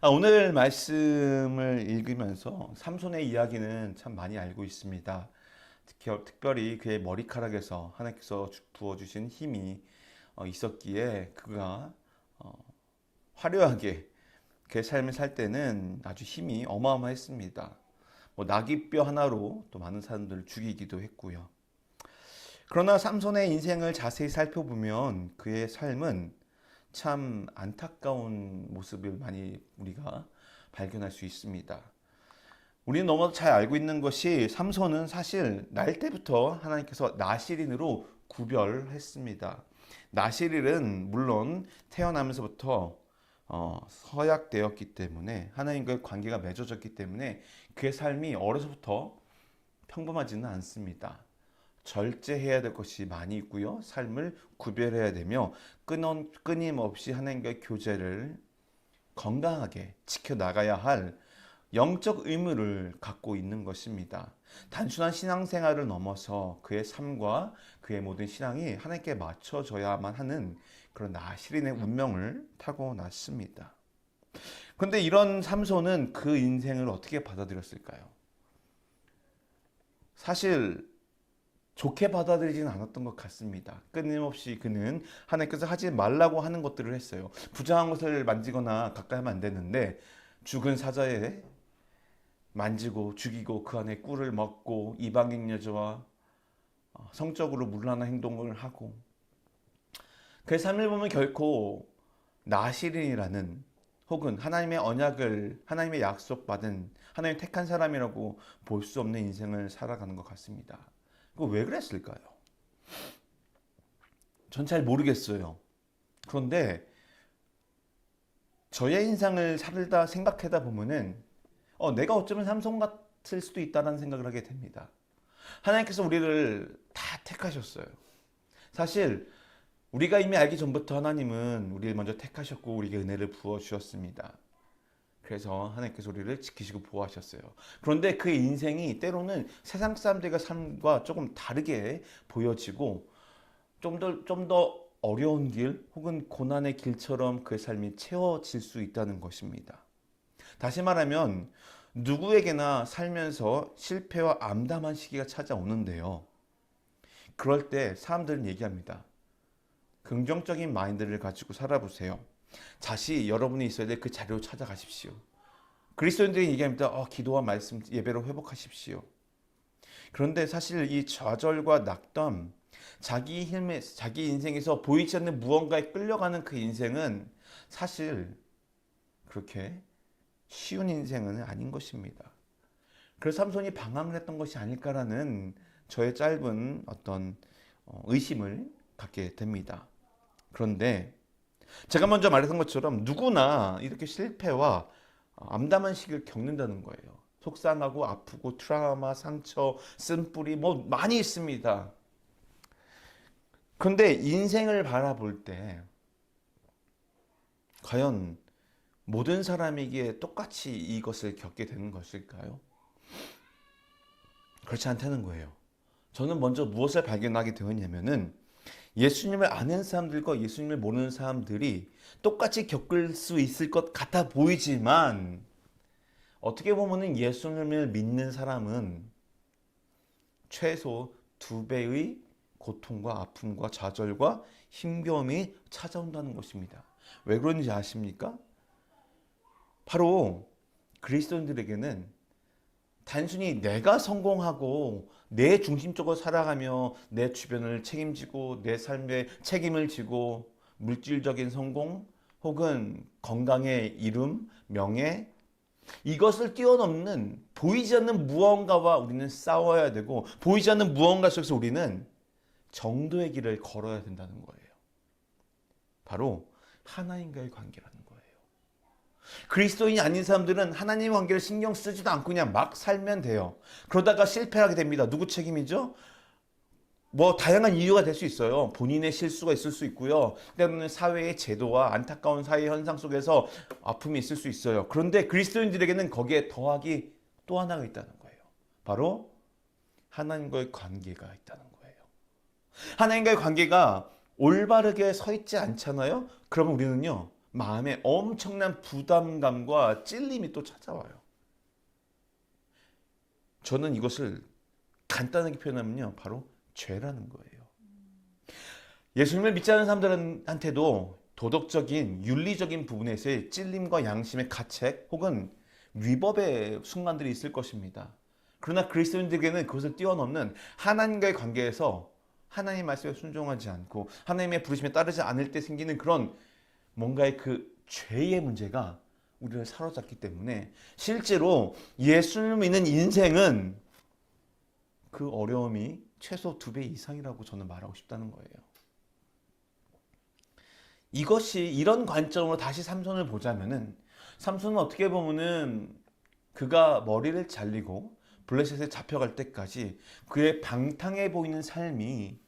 오늘 말씀을 읽으면서 삼손의 이야기는 참 많이 알고 있습니다. 특별히 그의 머리카락에서 하나님께서 부어주신 힘이 있었기에 그가 화려하게 그의 삶을 살 때는 아주 힘이 어마어마했습니다. 나귀뼈 하나로 또 많은 사람들을 죽이기도 했고요. 그러나 삼손의 인생을 자세히 살펴보면 그의 삶은 참 안타까운 모습을 많이 우리가 발견할 수 있습니다. 우리는 너무 잘 알고 있는 것이 삼손은 사실 날 때부터 하나님께서 나실인으로 구별했습니다. 나실인은 물론 태어나면서부터 서약되었기 때문에 하나님과의 관계가 맺어졌기 때문에 그의 삶이 어려서부터 평범하지는 않습니다. 절제해야 될 것이 많이 있고요. 삶을 구별해야 되며 끊임없이 하나님과의 교제를 건강하게 지켜나가야 할 영적 의무를 갖고 있는 것입니다. 단순한 신앙생활을 넘어서 그의 삶과 그의 모든 신앙이 하나님께 맞춰져야만 하는 그런 나실인의 운명을 타고났습니다. 그런데 이런 삼손은 그 인생을 어떻게 받아들였을까요? 사실 좋게 받아들이지는 않았던 것 같습니다. 끊임없이 그는 하나님께서 하지 말라고 하는 것들을 했어요. 부정한 것을 만지거나 가까이 하면 안 되는데 죽은 사자에 만지고 죽이고 그 안에 꿀을 먹고 이방인 여자와 성적으로 문란한 행동을 하고 그의 삶을 보면 결코 나실인이라는 혹은 하나님의 언약을 하나님의 약속받은 하나님 택한 사람이라고 볼 수 없는 인생을 살아가는 것 같습니다. 왜 그랬을까요? 전 잘 모르겠어요. 그런데 저의 인생을 살다 생각하다 보면은 내가 어쩌면 삼손 같을 수도 있다는 생각을 하게 됩니다. 하나님께서 우리를 다 택하셨어요. 사실 우리가 이미 알기 전부터 하나님은 우리를 먼저 택하셨고 우리에게 은혜를 부어 주셨습니다. 그래서 하나님께서 우리를 지키시고 보호하셨어요. 그런데 그 인생이 때로는 세상 사람들과 삶과 조금 다르게 보여지고 좀 더 어려운 길 혹은 고난의 길처럼 그 삶이 채워질 수 있다는 것입니다. 다시 말하면 누구에게나 살면서 실패와 암담한 시기가 찾아오는데요. 그럴 때 사람들은 얘기합니다. 긍정적인 마인드를 가지고 살아보세요. 다시 여러분이 있어야 될 그 자리로 찾아가십시오. 그리스도인들이 얘기합니다. 기도와 말씀, 예배로 회복하십시오. 그런데 사실 이 좌절과 낙담, 자기 인생에서 보이지 않는 무언가에 끌려가는 그 인생은 사실 그렇게 쉬운 인생은 아닌 것입니다. 그래서 삼손이 방황을 했던 것이 아닐까라는 저의 짧은 어떤 의심을 갖게 됩니다. 그런데 제가 먼저 말했던 것처럼 누구나 이렇게 실패와 암담한 시기를 겪는다는 거예요. 속상하고 아프고 트라우마, 상처, 쓴뿌리 많이 있습니다. 그런데 인생을 바라볼 때 과연 모든 사람에게 똑같이 이것을 겪게 되는 것일까요? 그렇지 않다는 거예요. 저는 먼저 무엇을 발견하게 되었냐면은 예수님을 아는 사람들과 예수님을 모르는 사람들이 똑같이 겪을 수 있을 것 같아 보이지만 어떻게 보면은 예수님을 믿는 사람은 최소 2배의 고통과 아픔과 좌절과 힘겨움이 찾아온다는 것입니다. 왜 그런지 아십니까? 바로 그리스도인들에게는 단순히 내가 성공하고 내 중심적으로 살아가며 내 주변을 책임지고 내 삶에 책임을 지고 물질적인 성공 혹은 건강의 이름, 명예 이것을 뛰어넘는 보이지 않는 무언가와 우리는 싸워야 되고 보이지 않는 무언가 속에서 우리는 정도의 길을 걸어야 된다는 거예요. 바로 하나님과의 관계라는 거예요. 그리스도인이 아닌 사람들은 하나님의 관계를 신경 쓰지도 않고 그냥 막 살면 돼요. 그러다가 실패하게 됩니다. 누구 책임이죠? 다양한 이유가 될 수 있어요. 본인의 실수가 있을 수 있고요. 때로는 사회의 제도와 안타까운 사회 현상 속에서 아픔이 있을 수 있어요. 그런데 그리스도인들에게는 거기에 더하기 또 하나가 있다는 거예요. 바로 하나님과의 관계가 있다는 거예요. 하나님과의 관계가 올바르게 서 있지 않잖아요? 그러면 우리는요, 마음에 엄청난 부담감과 찔림이 또 찾아와요. 저는 이것을 간단하게 표현하면요, 바로 죄라는 거예요. 예수님을 믿지 않는 사람들한테도 도덕적인, 윤리적인 부분에서의 찔림과 양심의 가책 혹은 위법의 순간들이 있을 것입니다. 그러나 그리스도인들에게는 그것을 뛰어넘는 하나님과의 관계에서 하나님 말씀에 순종하지 않고 하나님의 부르심에 따르지 않을 때 생기는 그런 뭔가의 그 죄의 문제가 우리를 사로잡기 때문에 실제로 예수를 믿는 인생은 그 어려움이 최소 2배 이상이라고 저는 말하고 싶다는 거예요. 이것이 이런 관점으로 다시 삼손을 보자면은 삼손은 어떻게 보면은 그가 머리를 잘리고 블레셋에 잡혀갈 때까지 그의 방탕해 보이는 삶이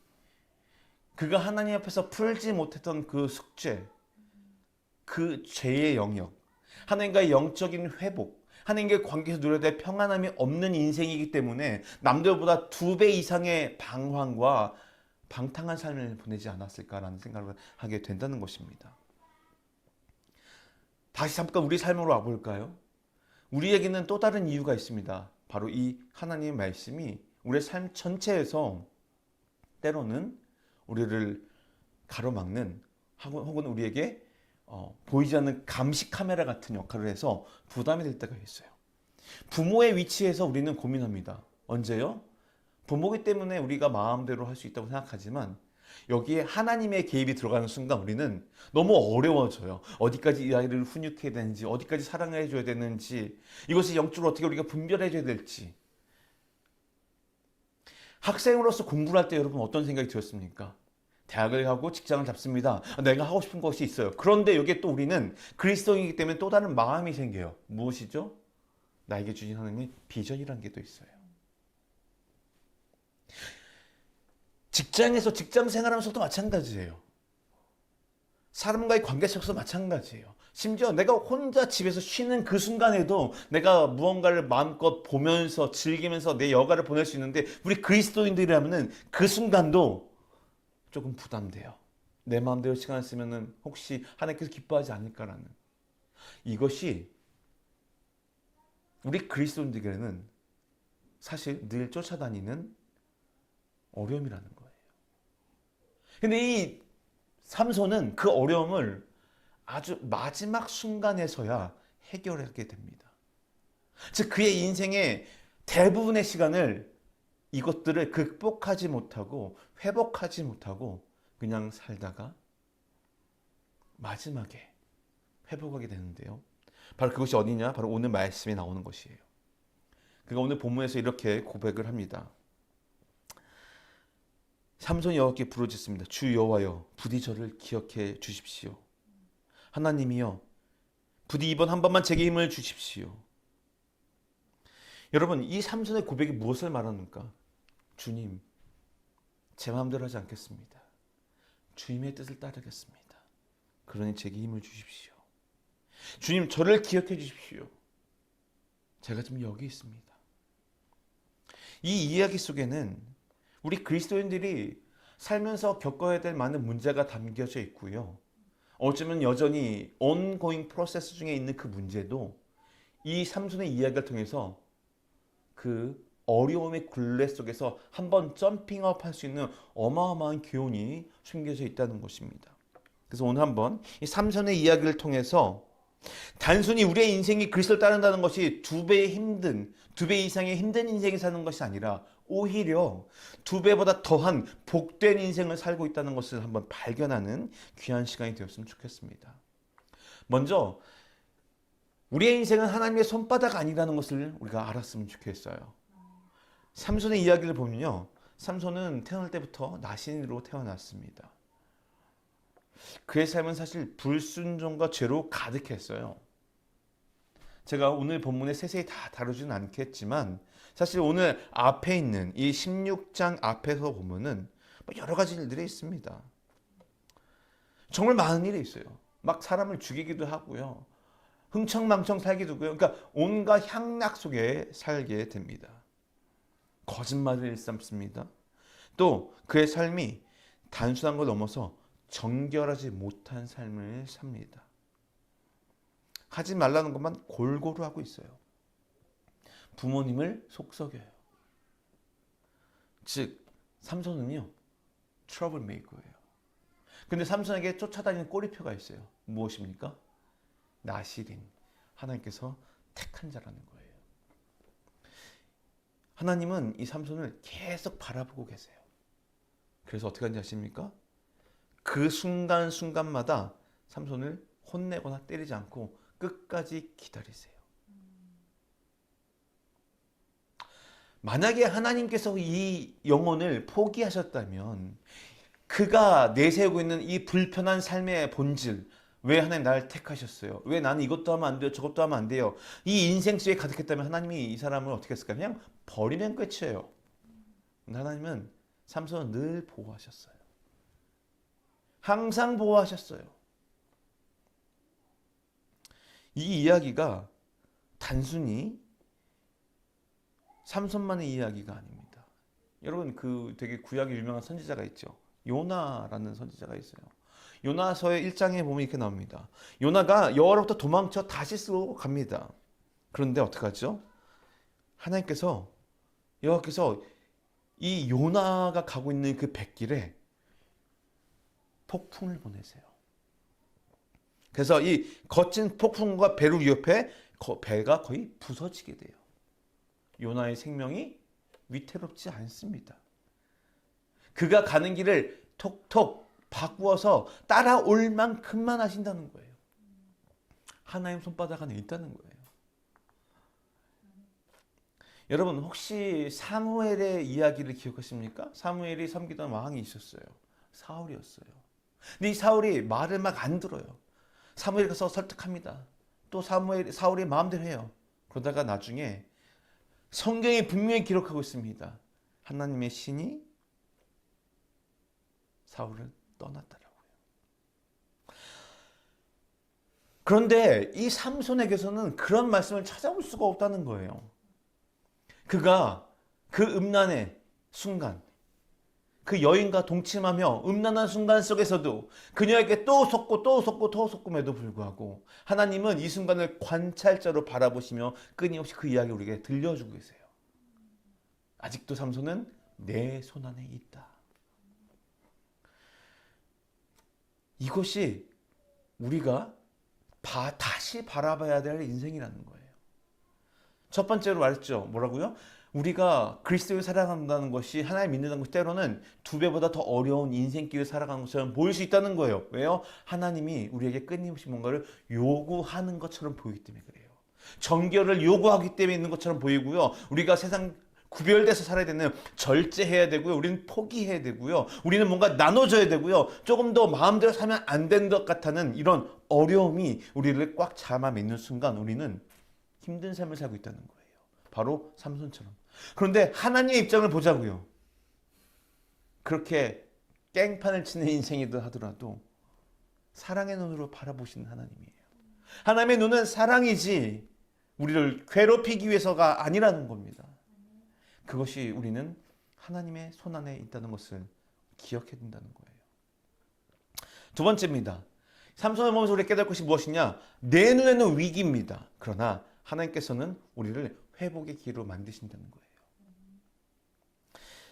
그가 하나님 앞에서 풀지 못했던 그 숙제, 그 죄의 영역, 하나님과의 영적인 회복, 하나님과의 관계에서 누려야 될 평안함이 없는 인생이기 때문에 남들보다 2배 이상의 방황과 방탕한 삶을 보내지 않았을까라는 생각을 하게 된다는 것입니다. 다시 잠깐 우리 삶으로 와볼까요? 우리에게는 또 다른 이유가 있습니다. 바로 이 하나님의 말씀이 우리의 삶 전체에서 때로는 우리를 가로막는 혹은 우리에게 보이지 않는 감시 카메라 같은 역할을 해서 부담이 될 때가 있어요. 부모의 위치에서 우리는 고민합니다. 언제요? 부모기 때문에 우리가 마음대로 할 수 있다고 생각하지만 여기에 하나님의 개입이 들어가는 순간 우리는 너무 어려워져요. 어디까지 이 아이를 훈육해야 되는지, 어디까지 사랑을 해줘야 되는지, 이것을 영적으로 어떻게 우리가 분별해줘야 될지. 학생으로서 공부를 할 때 여러분 어떤 생각이 들었습니까? 대학을 가고 직장을 잡습니다. 내가 하고 싶은 것이 있어요. 그런데 여기에 또 우리는 그리스도인이기 때문에 또 다른 마음이 생겨요. 무엇이죠? 나에게 주신 하나님의 비전이라는 게 또 있어요. 직장에서 직장 생활하면서도 마찬가지예요. 사람과의 관계 속에서 마찬가지예요. 심지어 내가 혼자 집에서 쉬는 그 순간에도 내가 무언가를 마음껏 보면서 즐기면서 내 여가를 보낼 수 있는데 우리 그리스도인들이라면 그 순간도 조금 부담돼요. 내 마음대로 시간을 쓰면 혹시 하나님께서 기뻐하지 않을까라는 이것이 우리 그리스도인들에게는 사실 늘 쫓아다니는 어려움이라는 거예요. 근데 이 삼손은 그 어려움을 아주 마지막 순간에서야 해결하게 됩니다. 즉 그의 인생의 대부분의 시간을 이것들을 극복하지 못하고 회복하지 못하고 그냥 살다가 마지막에 회복하게 되는데요. 바로 그것이 어디냐? 바로 오늘 말씀에 나오는 것이에요. 그가 오늘 본문에서 이렇게 고백을 합니다. 삼손이 여호와께 부르짖습니다. 주 여호와여, 부디 저를 기억해 주십시오. 하나님이여, 부디 이번 한 번만 제게 힘을 주십시오. 여러분, 이 삼손의 고백이 무엇을 말하는가? 주님, 제 마음대로 하지 않겠습니다. 주님의 뜻을 따르겠습니다. 그러니 제게 힘을 주십시오. 주님, 저를 기억해 주십시오. 제가 지금 여기 있습니다. 이 이야기 속에는 우리 그리스도인들이 살면서 겪어야 될 많은 문제가 담겨져 있고요. 어쩌면 여전히 ongoing 프로세스 중에 있는 그 문제도 이 삼손의 이야기를 통해서 그 어려움의 굴레 속에서 한번 점핑업 할 수 있는 어마어마한 교훈이 숨겨져 있다는 것입니다. 그래서 오늘 한번 이 삼손의 이야기를 통해서 단순히 우리의 인생이 그리스도를 따른다는 것이 2배 힘든, 2배 이상의 힘든 인생을 사는 것이 아니라 오히려 2배보다 더한 복된 인생을 살고 있다는 것을 한번 발견하는 귀한 시간이 되었으면 좋겠습니다. 먼저 우리의 인생은 하나님의 손바닥 아니라는 것을 우리가 알았으면 좋겠어요. 삼손의 이야기를 보면요, 삼손은 태어날 때부터 나신으로 태어났습니다. 그의 삶은 사실 불순종과 죄로 가득했어요. 제가 오늘 본문에 세세히 다 다루지는 않겠지만 사실 오늘 앞에 있는 이 16장 앞에서 보면은 여러 가지 일들이 있습니다. 정말 많은 일이 있어요. 막 사람을 죽이기도 하고요. 흥청망청 살기도 하고요. 그러니까 온갖 향락 속에 살게 됩니다. 거짓말을 일삼습니다. 또 그의 삶이 단순한 걸 넘어서 정결하지 못한 삶을 삽니다. 하지 말라는 것만 골고루 하고 있어요. 부모님을 속썩여요. 즉 삼손은요 트러블 메이커예요. 근데 삼손에게 쫓아다니는 꼬리표가 있어요. 무엇입니까? 나실인, 하나님께서 택한 자라는 거예요. 하나님은 이 삼손을 계속 바라보고 계세요. 그래서 어떻게 하는지 아십니까? 그 순간순간마다 삼손을 혼내거나 때리지 않고 끝까지 기다리세요. 만약에 하나님께서 이 영혼을 포기하셨다면 그가 내세우고 있는 이 불편한 삶의 본질, 왜 하나님 나를 택하셨어요? 왜 나는 이것도 하면 안 돼요? 저것도 하면 안 돼요? 이 인생 속에 가득했다면 하나님이 이 사람을 어떻게 했을까요? 그냥 버리면 끝이에요. 근데 하나님은 삼손을 늘 보호하셨어요. 항상 보호하셨어요. 이 이야기가 단순히 삼손만의 이야기가 아닙니다. 여러분 그 되게 구약에 유명한 선지자가 있죠. 요나라는 선지자가 있어요. 요나서의 1장에 보면 이렇게 나옵니다. 요나가 여호와로부터 도망쳐 다시스로 갑니다. 그런데 어떡하죠? 여호와께서 이 요나가 가고 있는 그 뱃길에 폭풍을 보내세요. 그래서 이 거친 폭풍과 배를 위협해 배가 거의 부서지게 돼요. 요나의 생명이 위태롭지 않습니다. 그가 가는 길을 톡톡 바꾸어서 따라올 만큼만 하신다는 거예요. 하나님 손바닥 안에 있다는 거예요. 여러분 혹시 사무엘의 이야기를 기억하십니까? 사무엘이 섬기던 왕이 있었어요. 사울이었어요. 근데 이 사울이 말을 막 안 들어요. 사무엘이 가서 설득합니다. 또 사울이 마음대로 해요. 그러다가 나중에 성경이 분명히 기록하고 있습니다. 하나님의 신이 사울을 떠났더라고요. 그런데 이 삼손에게서는 그런 말씀을 찾아볼 수가 없다는 거예요. 그가 그 음란의 순간, 그 여인과 동침하며 음란한 순간 속에서도 그녀에게 또 속고 불구하고 하나님은 이 순간을 관찰자로 바라보시며 끊임없이 그 이야기를 우리에게 들려주고 계세요. 아직도 삼손은 내 손 안에 있다. 이것이 우리가 다시 바라봐야 될 인생이라는 거예요. 첫 번째로 말했죠. 뭐라고요? 우리가 그리스도를 살아간다는 것이 하나님 믿는다는 것이 때로는 두 배보다 더 어려운 인생길을 살아가는 것처럼 보일 수 있다는 거예요. 왜요? 하나님이 우리에게 끊임없이 뭔가를 요구하는 것처럼 보이기 때문에 그래요. 정결을 요구하기 때문에 있는 것처럼 보이고요. 우리가 세상 구별돼서 살아야 되는 절제해야 되고요. 우리는 포기해야 되고요. 우리는 뭔가 나눠줘야 되고요. 조금 더 마음대로 살면 안 된 것 같다는 이런 어려움이 우리를 꽉 잡아 맺는 순간 우리는 힘든 삶을 살고 있다는 거예요. 바로 삼손처럼. 그런데 하나님의 입장을 보자고요. 그렇게 깽판을 치는 인생이든 하더라도 사랑의 눈으로 바라보시는 하나님이에요. 하나님의 눈은 사랑이지 우리를 괴롭히기 위해서가 아니라는 겁니다. 그것이 우리는 하나님의 손 안에 있다는 것을 기억해야 된다는 거예요. 두 번째입니다. 삼손을 보면서 우리가 깨달을 것이 무엇이냐? 내 눈에는 위기입니다. 그러나 하나님께서는 우리를 회복의 기회로 만드신다는 거예요.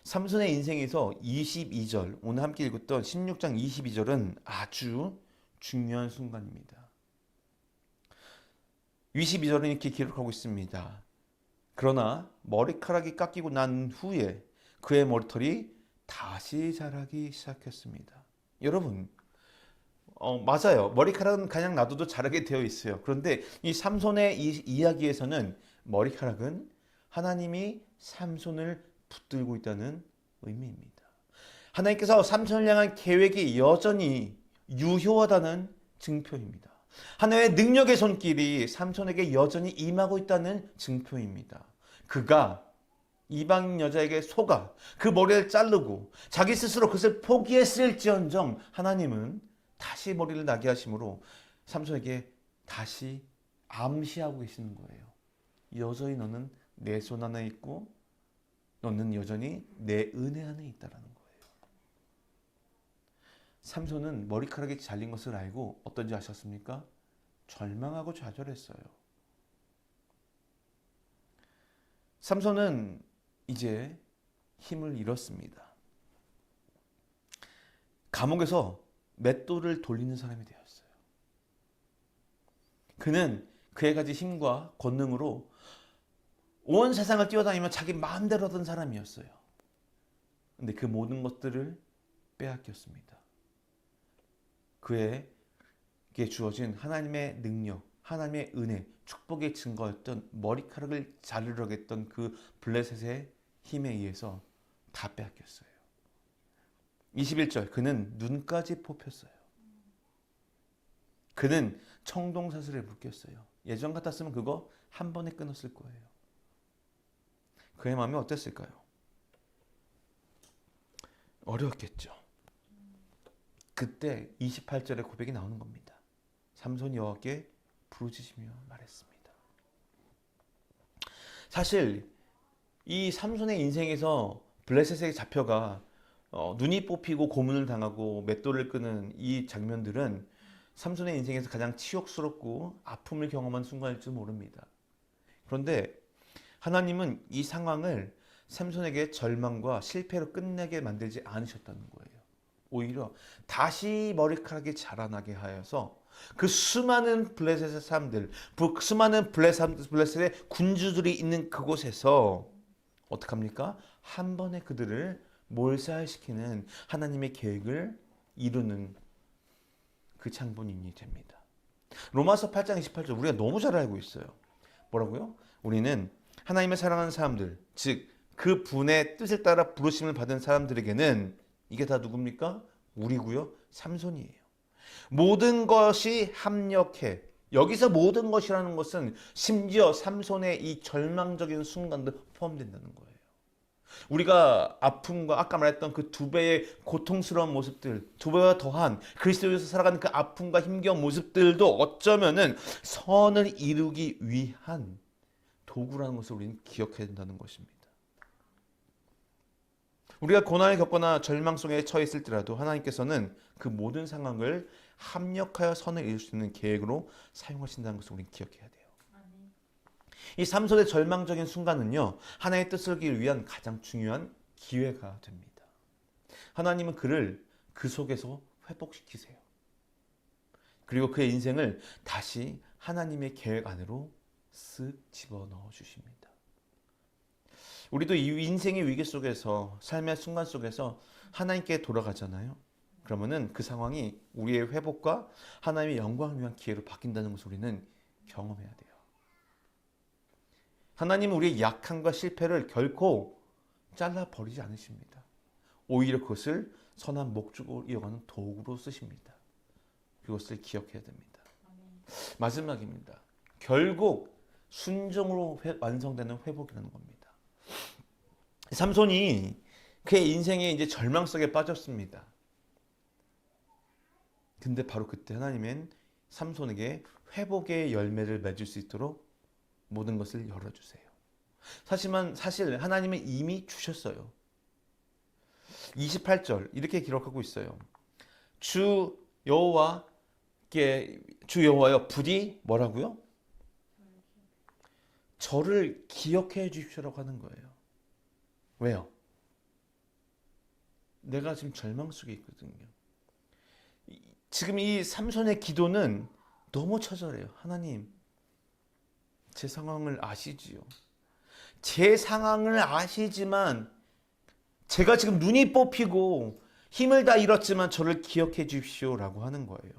삼손의 인생에서 22절, 오늘 함께 읽었던 16장 22절은 아주 중요한 순간입니다. 22절은 이렇게 기록하고 있습니다. 그러나 머리카락이 깎이고 난 후에 그의 머리털이 다시 자라기 시작했습니다. 여러분, 맞아요. 머리카락은 그냥 놔둬도 자라게 되어 있어요. 그런데 이 삼손의 이 이야기에서는 머리카락은 하나님이 삼손을 붙들고 있다는 의미입니다. 하나님께서 삼손을 향한 계획이 여전히 유효하다는 증표입니다. 하나님의 능력의 손길이 삼손에게 여전히 임하고 있다는 증표입니다. 그가 이방인 여자에게 속아 그 머리를 자르고 자기 스스로 그것을 포기했을지언정 하나님은 다시 머리를 나게 하심으로 삼손에게 다시 암시하고 계시는 거예요. 여전히 너는 내 손 안에 있고 너는 여전히 내 은혜 안에 있다라는 거예요. 삼손은 머리카락이 잘린 것을 알고 어떤지 아셨습니까? 절망하고 좌절했어요. 삼손은 이제 힘을 잃었습니다. 감옥에서 맷돌을 돌리는 사람이 되었어요. 그는 그에 가진 힘과 권능으로 온 세상을 뛰어다니며 자기 마음대로 하던 사람이었어요. 근데 그 모든 것들을 빼앗겼습니다. 그에게 주어진 하나님의 능력, 하나님의 은혜, 축복의 증거였던 머리카락을 자르려고 했던 그 블레셋의 힘에 의해서 다 빼앗겼어요. 21절, 그는 눈까지 뽑혔어요. 그는 청동사슬에 묶였어요. 예전 같았으면 그거 한 번에 끊었을 거예요. 그의 마음이 어땠을까요? 어려웠겠죠. 그때 28절의 고백이 나오는 겁니다. 삼손이 여호와께 부르짖으며 말했습니다. 사실 이 삼손의 인생에서 블레셋에게 잡혀가 눈이 뽑히고 고문을 당하고 맷돌을 끄는 이 장면들은 삼손의 인생에서 가장 치욕스럽고 아픔을 경험한 순간일 줄 모릅니다. 그런데 하나님은 이 상황을 삼손에게 절망과 실패로 끝내게 만들지 않으셨다는 거예요. 오히려 다시 머리카락이 자라나게 하여서 그 수많은 블레셋의 사람들, 수많은 블레셋의 군주들이 있는 그곳에서 어떡합니까? 한 번에 그들을 몰살시키는 하나님의 계획을 이루는 그 장본인이 됩니다. 로마서 8장 28절 우리가 너무 잘 알고 있어요. 뭐라고요? 우리는 하나님의 사랑하는 사람들, 즉 그 분의 뜻을 따라 부르심을 받은 사람들에게는 이게 다 누굽니까? 우리고요. 삼손이에요. 모든 것이 합력해. 여기서 모든 것이라는 것은 심지어 삼손의 이 절망적인 순간도 포함된다는 거예요. 우리가 아픔과 아까 말했던 그 두 배의 고통스러운 모습들, 두 배와 더한 그리스도에서 살아가는 그 아픔과 힘겨운 모습들도 어쩌면은 선을 이루기 위한 도구라는 것을 우리는 기억해야 된다는 것입니다. 우리가 고난을 겪거나 절망 속에 처해 있을지라도 하나님께서는 그 모든 상황을 합력하여 선을 이룰 수 있는 계획으로 사용하신다는 것을 우리는 기억해야 돼요. 이 삼손의 절망적인 순간은요, 하나님의 뜻을 이루기 위한 가장 중요한 기회가 됩니다. 하나님은 그를 그 속에서 회복시키세요. 그리고 그의 인생을 다시 하나님의 계획 안으로 쓱 집어넣어 주십니다. 우리도 이 인생의 위기 속에서, 삶의 순간 속에서 하나님께 돌아가잖아요. 그러면은 그 상황이 우리의 회복과 하나님의 영광을 위한 기회로 바뀐다는 것을 우리는 경험해야 돼요. 하나님은 우리의 약함과 실패를 결코 잘라버리지 않으십니다. 오히려 그것을 선한 목적으로 이어가는 도구로 쓰십니다. 그것을 기억해야 됩니다. 마지막입니다. 결국 순종으로 완성되는 회복이라는 겁니다. 삼손이 그의 인생에 이제 절망 속에 빠졌습니다. 근데 바로 그때 하나님은 삼손에게 회복의 열매를 맺을 수 있도록 모든 것을 열어주세요. 사실 하나님은 이미 주셨어요. 28절 이렇게 기록하고 있어요. 주 여호와여 부디 뭐라고요? 저를 기억해 주십시오라고 하는 거예요. 왜요? 내가 지금 절망 속에 있거든요. 지금 이 삼손의 기도는 너무 처절해요. 하나님, 제 상황을 아시지요. 제 상황을 아시지만 제가 지금 눈이 뽑히고 힘을 다 잃었지만 저를 기억해 주십시오라고 하는 거예요.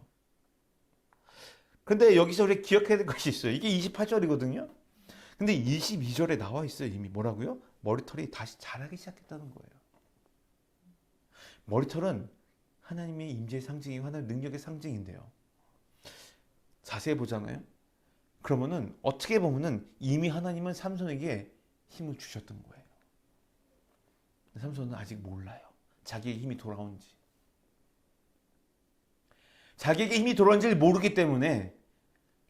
근데 여기서 우리 기억해야 될 것이 있어요. 이게 28절이거든요. 근데 22절에 나와 있어요. 이미 뭐라고요? 머리털이 다시 자라기 시작했다는 거예요. 머리털은 하나님의 임재의 상징이고 하나님의 능력의 상징인데요. 자세히 보잖아요. 그러면은 어떻게 보면은 이미 하나님은 삼손에게 힘을 주셨던 거예요. 삼손은 아직 몰라요. 자기의 힘이 돌아온지. 자기에게 힘이 돌아온지를 모르기 때문에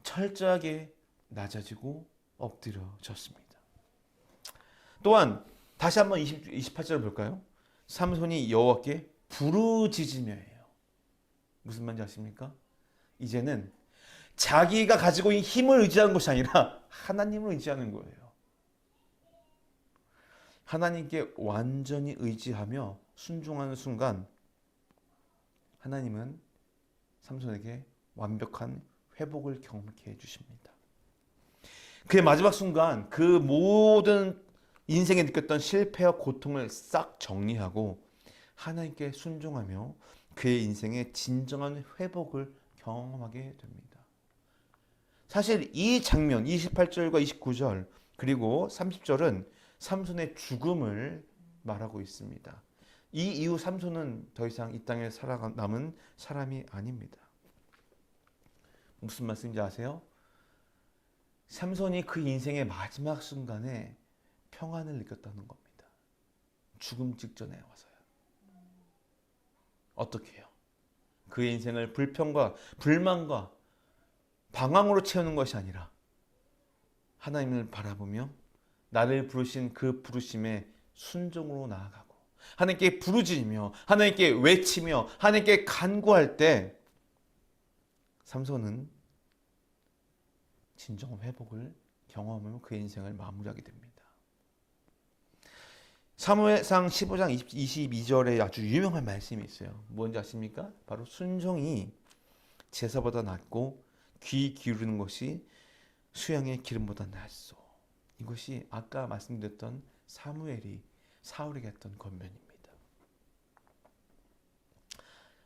철저하게 낮아지고 엎드려졌습니다. 또한 다시 한번 28절을 볼까요? 삼손이 부르짖으며예요. 무슨 말인지 아십니까? 이제는 자기가 가지고 있는 힘을 의지하는 것이 아니라 하나님을 의지하는 거예요. 하나님께 완전히 의지하며 순종하는 순간 하나님은 삼손에게 완벽한 회복을 경험케 해주십니다. 그의 마지막 순간 그 모든 인생에 느꼈던 실패와 고통을 싹 정리하고 하나님께 순종하며 그의 인생의 진정한 회복을 경험하게 됩니다. 사실 이 장면 28절과 29절 그리고 30절은 삼손의 죽음을 말하고 있습니다. 이 이후 삼손은 더 이상 이 땅에 살아남은 사람이 아닙니다. 무슨 말씀인지 아세요? 삼손이 그 인생의 마지막 순간에 평안을 느꼈다는 겁니다. 죽음 직전에 와서요. 어떻게 해요? 그의 인생을 불평과 불만과 방황으로 채우는 것이 아니라 하나님을 바라보며 나를 부르신 그 부르심에 순종으로 나아가고 하나님께 부르짖으며 하나님께 외치며 하나님께 간구할 때 삼손은 진정한 회복을 경험하며 그의 인생을 마무리하게 됩니다. 사무엘상 15장 22절에 아주 유명한 말씀이 있어요. 뭔지 아십니까? 바로 순종이 제사보다 낫고 귀 기울이는 것이 수양의 기름보다 낫소. 이것이 아까 말씀드렸던 사무엘이 사울에게 했던 권면입니다.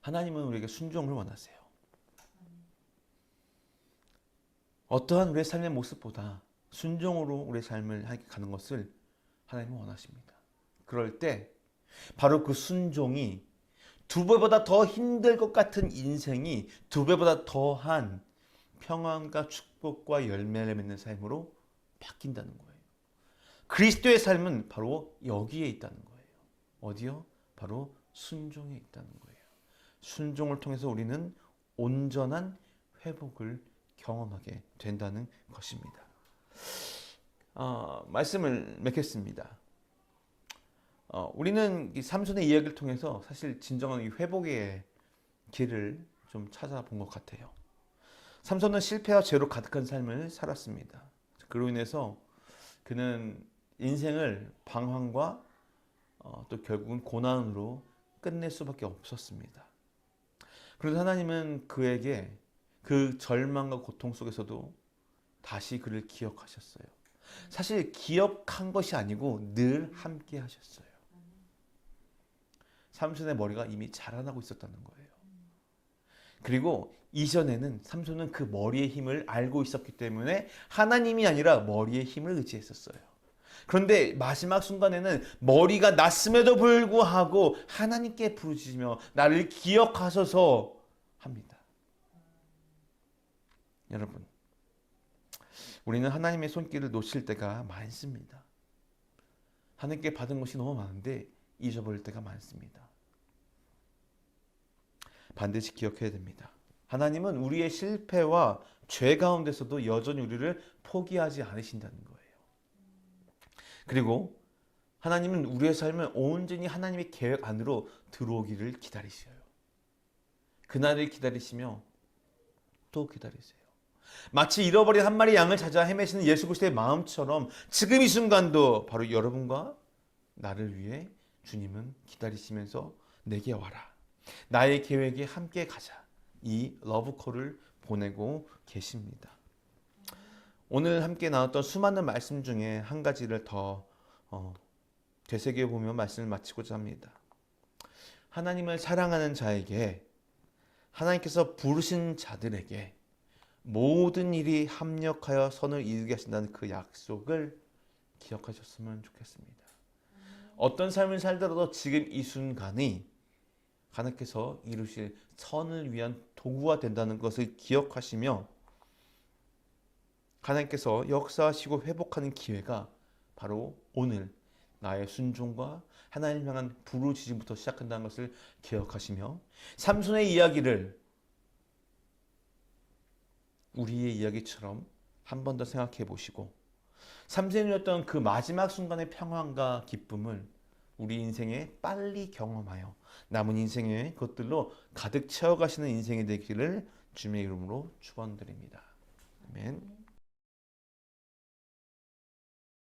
하나님은 우리에게 순종을 원하세요. 어떠한 우리의 삶의 모습보다 순종으로 우리의 삶을 가는 것을 하나님은 원하십니다. 그럴 때 바로 그 순종이 두 배보다 더 힘들 것 같은 인생이 두 배보다 더한 평안과 축복과 열매를 맺는 삶으로 바뀐다는 거예요. 그리스도의 삶은 바로 여기에 있다는 거예요. 어디요? 바로 순종에 있다는 거예요. 순종을 통해서 우리는 온전한 회복을 경험하게 된다는 것입니다. 말씀을 맺겠습니다. 우리는 이 삼손의 이야기를 통해서 사실 진정한 이 회복의 길을 좀 찾아본 것 같아요. 삼손은 실패와 죄로 가득한 삶을 살았습니다. 그로 인해서 그는 인생을 방황과 또 결국은 고난으로 끝낼 수밖에 없었습니다. 그런데 하나님은 그에게 그 절망과 고통 속에서도 다시 그를 기억하셨어요. 사실 기억한 것이 아니고 늘 함께 하셨어요. 삼손의 머리가 이미 자라나고 있었다는 거예요. 그리고 이전에는 삼손은 그 머리의 힘을 알고 있었기 때문에 하나님이 아니라 머리의 힘을 의지했었어요. 그런데 마지막 순간에는 머리가 났음에도 불구하고 하나님께 부르짖으며 나를 기억하소서 합니다. 여러분, 우리는 하나님의 손길을 놓칠 때가 많습니다. 하나님께 받은 것이 너무 많은데 잊어버릴 때가 많습니다. 반드시 기억해야 됩니다. 하나님은 우리의 실패와 죄 가운데서도 여전히 우리를 포기하지 않으신다는 거예요. 그리고 하나님은 우리의 삶을 온전히 하나님의 계획 안으로 들어오기를 기다리셔요. 그날을 기다리시며 또 기다리세요. 마치 잃어버린 한 마리 양을 찾아 헤매시는 예수 그리스도의 마음처럼 지금 이 순간도 바로 여러분과 나를 위해 주님은 기다리시면서 내게 와라. 나의 계획에 함께 가자. 이 러브콜을 보내고 계십니다. 오늘 함께 나눴던 수많은 말씀 중에 한 가지를 더 되새겨보며 말씀을 마치고자 합니다. 하나님을 사랑하는 자에게 하나님께서 부르신 자들에게 모든 일이 합력하여 선을 이루게 하신다는 그 약속을 기억하셨으면 좋겠습니다. 어떤 삶을 살더라도 지금 이 순간이 하나님께서 이루실 선을 위한 도구가 된다는 것을 기억하시며 하나님께서 역사하시고 회복하는 기회가 바로 오늘 나의 순종과 하나님 향한 부르짖음부터 시작한다는 것을 기억하시며 삼손의 이야기를 우리의 이야기처럼 한 번 더 생각해 보시고 삼손이었던 그 마지막 순간의 평안과 기쁨을 우리 인생에 빨리 경험하여 남은 인생의 것들로 가득 채워가시는 인생이 되기를 주님의 이름으로 축원드립니다.